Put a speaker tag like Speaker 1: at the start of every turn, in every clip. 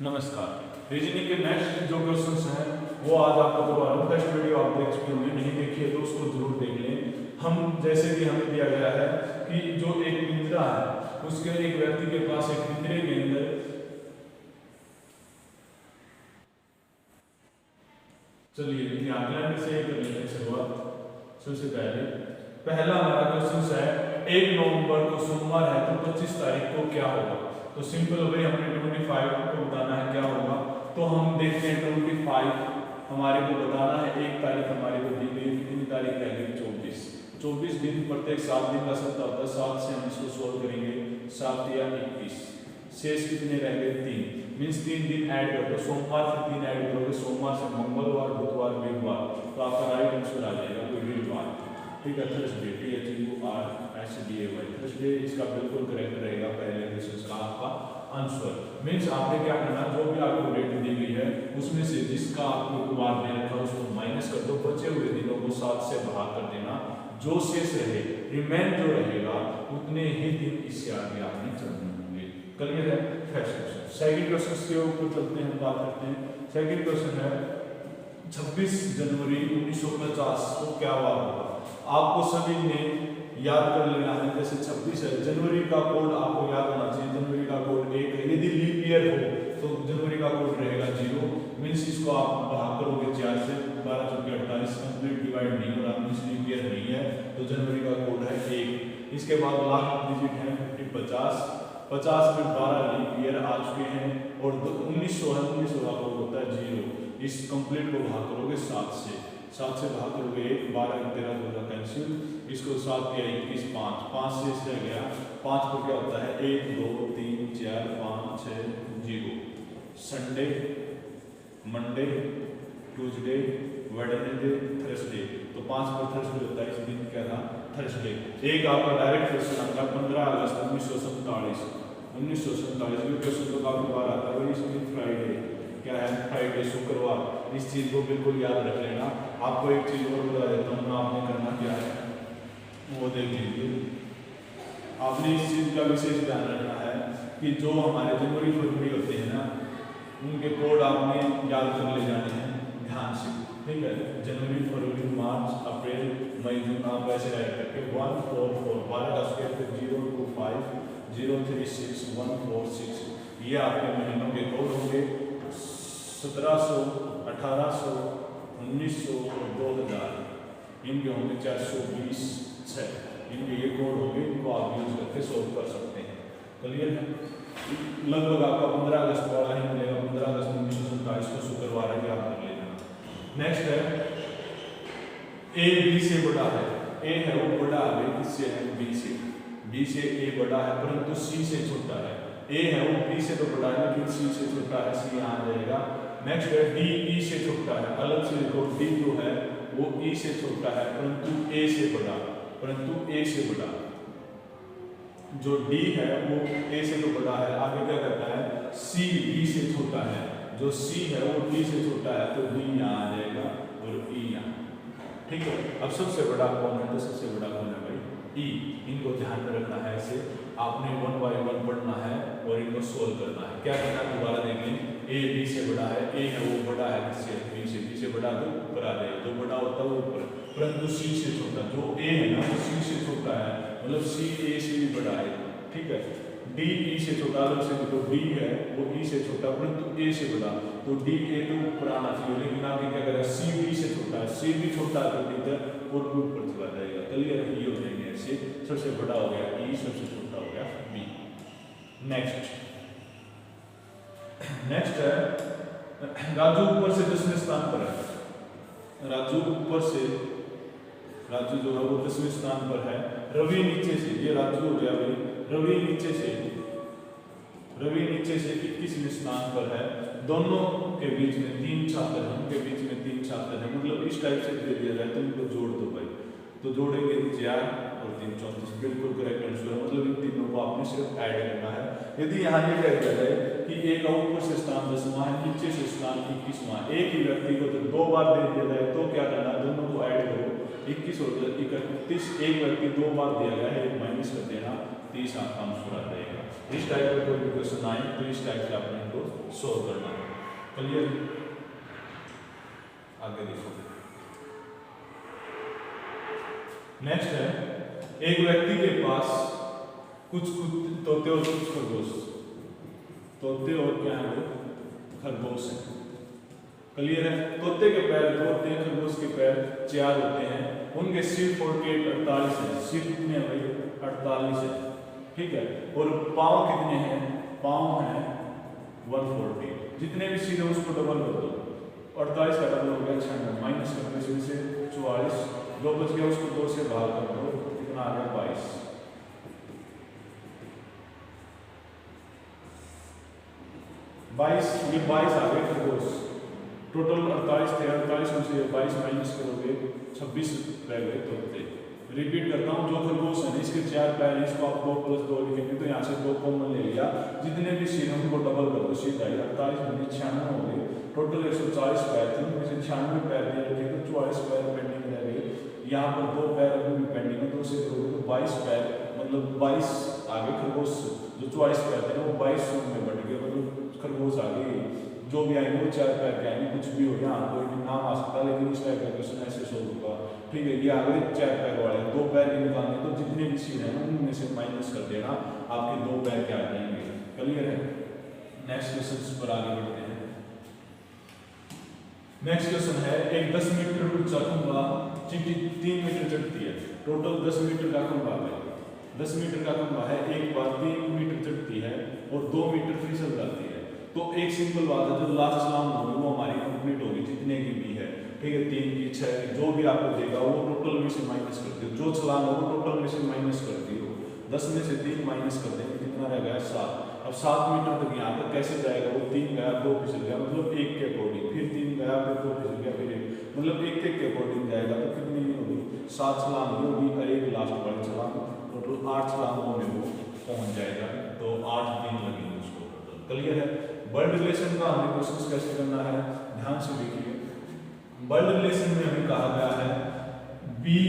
Speaker 1: नमस्कार। रीजनिंग के नेक्स्ट जो क्वेश्चंस हैं वो आज आपको करवा रहा हूँ। फर्स्ट वीडियो आप देख चुके होंगे, नहीं देखी है तो उसको जरूर देख लें। हम जैसे कि हमें दिया गया है कि जो एक पिंजरा है उसके एक व्यक्ति के पास एक पिंजरे के अंदर चलिए आंकलन से कर लेते हैं शुरुआत। सबसे पहला हमारा क्वेश्चन है 1 नवंबर को सोमवार है तो 25 तारीख को क्या होगा। तो सिंपल हो गई, हमने 25 को बताना है क्या होगा। तो हम देखते हैं 25 हमारे को बताना है, 1 तारीख हमारे को दी गई, कितनी तारीख रह गई 24 दिन, प्रत्येक 7 दिन का सप्ताह होता है। 7 से हम इसको सोल्व करेंगे, 7 या 21, शेष कितने रह गए 3, मीन्स 3 दिन ऐड कर दो। सोमवार से 3 ऐड करोगे, सोमवार से मंगलवार, बुधवार, वीरवार, तो आपका राइट आंसर आ जाएगा कोई वीरवार। ठीक है, थर्सडे THURSDAY, थर्सडे इसका बिल्कुल करेक्ट रहेगा पहले क्वेश्चन का आपका आंसर। मीन्स आपने क्या करना, जो भी आपको डेट दी गई है उसमें से जिसका आपको वार दे रखा है उसको माइनस कर दो, बचे हुए दिनों को 7 से भाग कर देना, जो शेष रहे रिमेन जो रहेगा उतने ही दिन इससे आगे आपने चलने होंगे। क्लियर है। First question. सेकंड क्वेश्चन के ऊपर चलते हैं, बात करते हैं। सेकंड क्वेश्चन है 26 जनवरी 1950 को क्या हुआ होगा। आपको सभी ने याद कर लेना है, जैसे 26 है, जनवरी का कोड आपको याद होना चाहिए। जनवरी का कोड 1 है, यदि लीप ईयर हो तो जनवरी का कोड रहेगा 0, मीन्स इसको आप भाग करोगे 4 से, 12 × 48 कंप्लीट डिवाइड नहीं हो रहा, मीन्स लीप ईयर नहीं है, तो जनवरी का कोड है 1। इसके बाद लास्ट डिजिट है 50, 50 में 12 लीप ईयर आ चुके हैं, और 1900 है, 1900 का कोड होता है 0। इस कंप्लीट को भाग करोगे 7 से, 7 से भाग करोगे 1, 12 13 12 कैंसिल, इसको 7 या 21 5 से इससे गया 5 को क्या होता है 1 2 3 4 5 6 0। Sunday, Monday, Tuesday, Wednesday, Thursday, तो 5 को थर्सडे होता है, इस दिन क्या था थर्सडे। एक आपका डायरेक्ट क्वेश्चन आता है 15 अगस्त 1947, 1947 में क्वेश्चन तो काफी बार आता है। इस दिन फ्राइडे क्या है, फ्राइडे शुक्रवार। इस चीज को बिल्कुल याद रख लेना। आपको एक चीज और बता देता हूँ, आपने करना क्या है वो देख लीजिए। आपने इस चीज का विशेष ध्यान रखना है कि जो हमारे जनवरी फरवरी होते हैं ना, उनके कोड आपने याद कर ले जाने हैं ध्यान से। ठीक है, जनवरी फरवरी मार्च अप्रैल मई जून, आप ऐसे ऐड करके 1 4 4 12 का स्क्वायर फिर 0 2 5 0 3 6 1 4 6, ये आपके महीनों के कोड होंगे। 1700, 1800, 1900 और 2000 इनके होंगे 420 6, इनके ये कोड होंगे, इनको आप यूज करके सोल्व कर सकते हैं। क्लियर है। लगभग आपका 15 अगस्त वाला ही मिलेगा, 15 अगस्त 1947 को शुक्रवार है, आप कर लेना। नेक्स्ट है ए बी से बड़ा है। ए है वो बड़ा है, किससे है बी से, बी से ए बड़ा है परंतु सी से छोटा है। ए है वो बी से तो बड़ा है लेकिन सी से छोटा है, सी यहाँ आ जाएगा। नेक्स्ट है डी ई से छोटा है, अलग से देखो, डी जो है वो ई से छोटा है परंतु ए से बड़ा, परंतु ए से बड़ा। जो डी है वो ए से तो बड़ा है, आगे क्या करता है सी डी से छोटा है, जो सी है वो डी से छोटा है, तो डी यहाँ आ जाएगा और ई यहाँ। ठीक है, अब सबसे बड़ा कौन है, तो सबसे बड़ा कौन है भाई ई। इनको ध्यान में रखना है, ऐसे आपने 1 बाय 1 पढ़ना है और इनको सोल्व करना है। क्या करना है दोबारा देख लें। ए बी से बड़ा है, ए है वो बड़ा है किससे बी से, बी से बड़ा तो ऊपर आ जाएगा, जो बड़ा होता है वो ऊपर, परंतु सी से छोटा, जो ए है ना वो सी से छोटा है, मतलब सी ए से भी बड़ा है। ठीक है, डी ई से छोटा, अलग से देखो डी है वो ई से छोटा परंतु ए से बड़ा, तो डी ए तो ऊपर आना चाहिए, लेकिन आगे क्या करेगा सी बी से छोटा है, सी भी छोटा है तो इधर और भी ऊपर चला जाएगा। क्लियर है, ये हो जाएंगे ऐसे, सबसे बड़ा हो गया ई, सबसे छोटा हो गया बी। नेक्स्ट है राजू ऊपर से 10वें स्थान पर है। राजू ऊपर से, राजू जो है वो 10वें स्थान पर है, रवि नीचे से, ये राजू हो गया भाई, रवि नीचे से 21वें स्थान पर है। दोनों के बीच में 3 छात्र हैं, उनके बीच में 3 छात्र हैं, मतलब इस टाइप से दे दिया जाए तो इनको जोड़ दो भाई, तो जोड़ेंगे 4 और 3 34, बिल्कुल करेक्ट आंसर है। मतलब इन तीनों को आपने सिर्फ ऐड करना है। यदि यहाँ ये कह दिया जाए कि एक ऊपर से स्थान 10वां है, नीचे से स्थान 21वां, एक ही व्यक्ति को तो 2 बार दे दिया जाए तो क्या करना, दोनों को ऐड करो, 21 और 31, एक व्यक्ति 2 बार दिया गया है, एक माइनस कर देना, 30 आपका आंसर आ जाएगा। इस टाइप का कोई भी क्वेश्चन आए तो इस टाइप से आपने इनको सोल्व करना है। क्लियर? आगे देखो, नेक्स्ट है एक व्यक्ति के पास कुछ तोते और कुछ खरगोश, तोते और क्या है वो खरगोश है। क्लियर है? तोते के पैर 2 होते हैं, खरगोश के पैर 4 होते हैं, उनके सिर 48 है। सिर कितने हैं भाई? 48 है, ठीक है। और पाँव कितने हैं? पाँव हैं 140। जितने भी सिर है उसको डबल कर दो, 48 का डबल हो गया 96, माइनस कर दो से 44, 2 बच गया, उसको 2 से भाग कर दो, कितना आ गया 22। 22, ये 22 आ गए खरगोश। टोटल 48 थे, 48 में से 22 माइनस करोगे 26 रह गए तोते। रिपीट करता हूँ, जो खरगोश है इसके 4 पैर हैं, इसको आप 2 + 2 लिखेंगे तो यहाँ से 2 कॉमन ले लिया, जितने भी सिर हैं उनको डबल कर दो, सीधा 48 में 96 हो गए। टोटल 140 पैर थे, उनमें से 96 पैर दे रखे तो 44 पैर पेंडिंग रह गए। यहाँ पर 2 पैर अभी भी पेंडिंग है, 2 से करोगे तो 22 पैर, मतलब 22 आगे खरगोश जो 44 पैर थे वो 22 में बढ़ गए, मतलब खरगोश आगे जो भी आएंगे वो 4 पैर के आएंगे। कुछ भी हो गया, कोई भी नाम आ सकता है, लेकिन इस टाइप का क्वेश्चन ऐसे सोल्व होगा, ठीक है। ये आगे 4 पैर वाले 2 पैर के निकालने, तो जितने भी सिर हैं उनमें से माइनस कर देना, आपके 2 पैर के आ जाएंगे। क्लियर है? नेक्स्ट क्वेश्चन पर आगे बढ़ते हैं। नेक्स्ट क्वेश्चन है एक 10 मीटर ऊंचा खंभा चींटी 3 मीटर चढ़ती है। टोटल 10 मीटर का खंभा है, 10 मीटर का खंभा है, एक बार 3 मीटर चढ़ती है और 2 मीटर फिसल जाती है। तो एक सिंपल बात है, जो लास्ट छलांग होगी वो हमारी कंप्लीट होगी, जितने की भी है, ठीक है। 3 की 6 की जो भी आपको देगा वो टोटल में से माइनस कर दियो, जो छलांग हो वो टोटल में से माइनस कर दियो। 10 में से 3 माइनस कर देंगे, कितना रह गया 7। अब 7 मीटर तक यहाँ तक कैसे जाएगा? वो 3 गया, 2 फिसल गया, मतलब 1 के अकॉर्डिंग, फिर 3 गया, फिर 2 फिसल गया, फिर 1, मतलब 1 के अकॉर्डिंग जाएगा। तो कितनी होगी? 7 छलांग होगी और एक लास्ट वाली छलांग, टोटल 8 छलांगों में वो पहुंच जाएगा। तो 8 दिन लगेंगे उसको टोटल। क्लियर है? वर्ड रिलेशन का हमें क्वेश्चन कैसे करना है, ध्यान से देखिए। वर्ड रिलेशन में हमें कहा गया है बी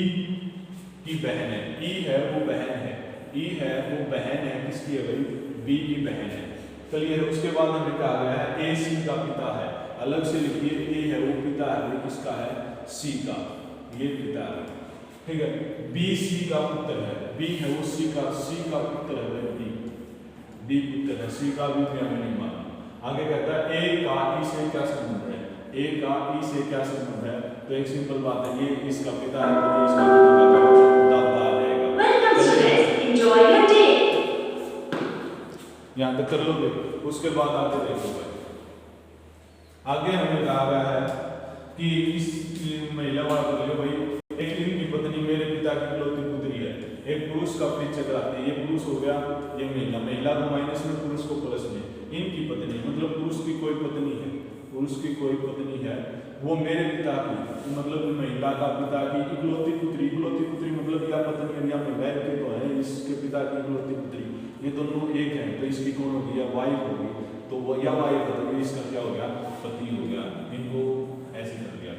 Speaker 1: की बहन है, ई है वो बहन है, ई है वो बहन है, किसकी है भाई? बी की बहन है। क्लियर है? उसके बाद हमें कहा गया है ए सी का पिता है, अलग से लिखिए, ए है वो पिता है, वो किसका है? सी का, ये पिता है, ठीक है। बी सी का पुत्र है, बी है वो सी का पुत्र है, बी पुत्र है, सी का भी हमें नहीं माना। आगे कहता है ए का ई से क्या संबंध है? ए का ई से क्या संबंध है? तो एक सिंपल बात है, ये इसका पिता है तो ये इसका दादा आ जाएगा। यहाँ तक कर लोगे, उसके बाद आगे देखो भाई। आगे हमें कहा गया है कि इस महिला वाला बोले भाई, एक इनकी पत्नी मेरे पिता की इकलौती पुत्री है, एक पुरुष का परिचय कराते हैं, ये पुरुष हो गया, ये महिला को माइनस में, पुरुष को प्लस में। इनकी पत्नी मतलब पुरुष की कोई पत्नी है, पुरुष की कोई पत्नी है, वो मेरे पिता की, मतलब महिला का पिता की इकलौती पुत्री मतलब या पत्नी या महिला के तो है, इसके पिता की इकलौती पुत्री, ये दोनों एक हैं, तो इसकी कौन होगी? या वाइफ होगी, तो वो या वाइफ है तो इसका क्या हो गया? पति हो गया। इनको ऐसे कर दिया।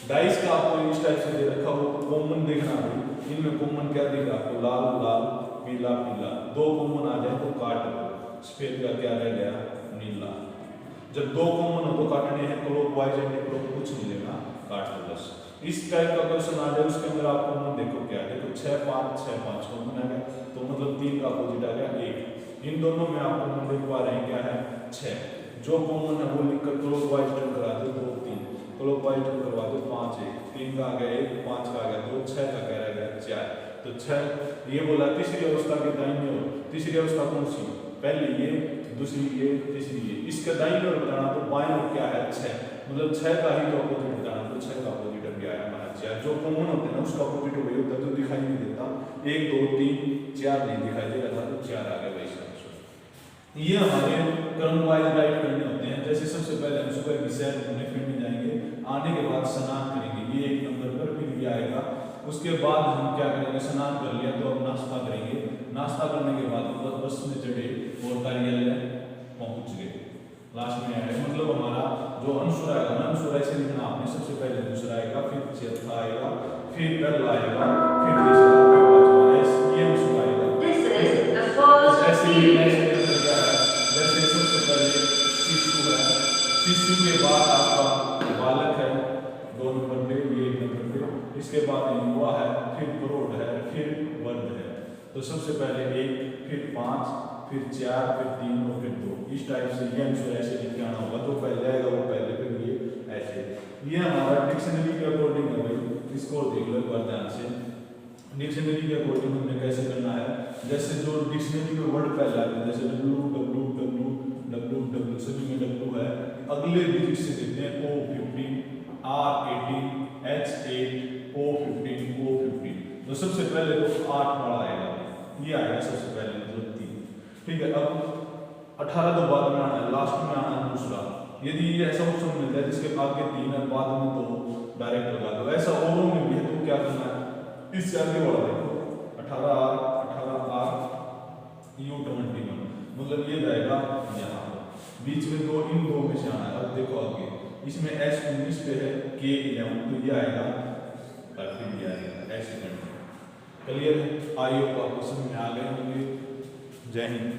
Speaker 1: डाइस का आपको इस टाइप से दे रखा हो तो कॉमन देखना है, इनमें कॉमन क्या देगा आपको? लाल लाल, पीला पीला, 2 कॉमन आ जाए तो काट दो, सफेद का क्या रह गया? नीला। जब 2 कॉमन हो तो काटने हैं, क्लॉकवाइज एंटी क्लॉक कुछ नहीं लेना, काट दो बस। इस टाइप का क्वेश्चन आ जाए, उसके अंदर आप कॉमन देखो क्या है, देखो 6 5 6 5 कॉमन आ गया, तो मतलब 3 का अपोजिट आ गया 1। इन दोनों में आप कॉमन देख पा रहे हैं क्या है? 6। जो कॉमन है वो लिखकर क्लॉकवाइज टर्न करा दो, 2 3, क्लॉकवाइज टर्न करवा दो, 5 1, 3 का आ गया 1, 5 का आ गया 2, 6 का क्या रह गया 4। तो 6 ये बोला तीसरी अवस्था के दाईं ओर। तीसरी अवस्था कौन सी? पहली ये, दूसरी ये, तीसरी ये। इसका दाईं ओर बताना तो बाएं ओर क्या है? 6, मतलब 6 का ही तो अपोजिट बताना, तो 6 का अपोजिट क्या है हमारा 4। जो कॉमन होते हैं ना उसका अपोजिट वही होता है, तो दिखाई नहीं देता, 1 2 3 4 नहीं दिखाई दे रहा था, तो 4 आ गया भाई इसका आंसर। ये हमारे क्रम वाइज राइट करने होते हैं। जैसे सबसे पहले हम सुबह की सैर घूमने फिरने जाएंगे, आने के बाद स्नान करेंगे, ये 1 नंबर पर, फिर ये आएगा। उसके बाद हम क्या करेंगे? स्नान कर लिया तो अब नाश्ता करेंगे, नाश्ता करने के बाद बस में चढ़े और कार्यालय पहुंच गए, लास्ट में आएगा। मतलब हमारा जो अनुस्वर आएगा ना, अनुस्वर ऐसे लिखना आपने, सबसे पहले दूसरा आएगा, फिर चौथा आएगा, फिर पहला आएगा, फिर तीसरा, फिर पांचवा, ये अनुस्वर आएगा। ऐसे शिशु के बाद आपका बालक है 2 नंबर पे, ये 1 नंबर पे, इसके बाद युवा है, फिर प्रौढ़ है, फिर वृद्ध है। तो सबसे पहले 1, फिर 5, फिर 4, फिर 3 और फिर 2, इस टाइप से ये आंसर ऐसे लिख के आना होगा। तो पहले आएगा वो पहले, फिर ये ऐसे। ये हमारा डिक्शनरी के अकॉर्डिंग है भाई, इसको देख लो एक बार ध्यान से। डिक्शनरी के अकॉर्डिंग हमने कैसे करना है, जैसे जो डिक्शनरी में वर्ड पहले आते हैं, जैसे W W W W W, सभी में डब्ल्यू है, अगले डिजिट से देते हैं O15, R18, H8, O15, O15। तो सबसे पहले तो 8 वाला आएगा, ये आएगा सबसे पहले, मतलब 3। ठीक है, अब 18 तो बाद में आना है, लास्ट में आना है दूसरा। यदि ये ऐसा ऑप्शन मिलता है जिसके आगे 3 है, बाद में तो डायरेक्ट लगा दो। ऐसा औरों में भी है, तो क्या करना है, इससे आगे वाला देखो 18R, 18R, U21, मतलब ये जाएगा यहाँ, बीच में दो, इन दो में से आना है। अब देखो आगे, इसमें S19 पे है, K11, तो ये आएगा, और फिर ये आएगा S20। क्लियर है? आई होप आपको समझ में आ गए होंगे। जय हिंद।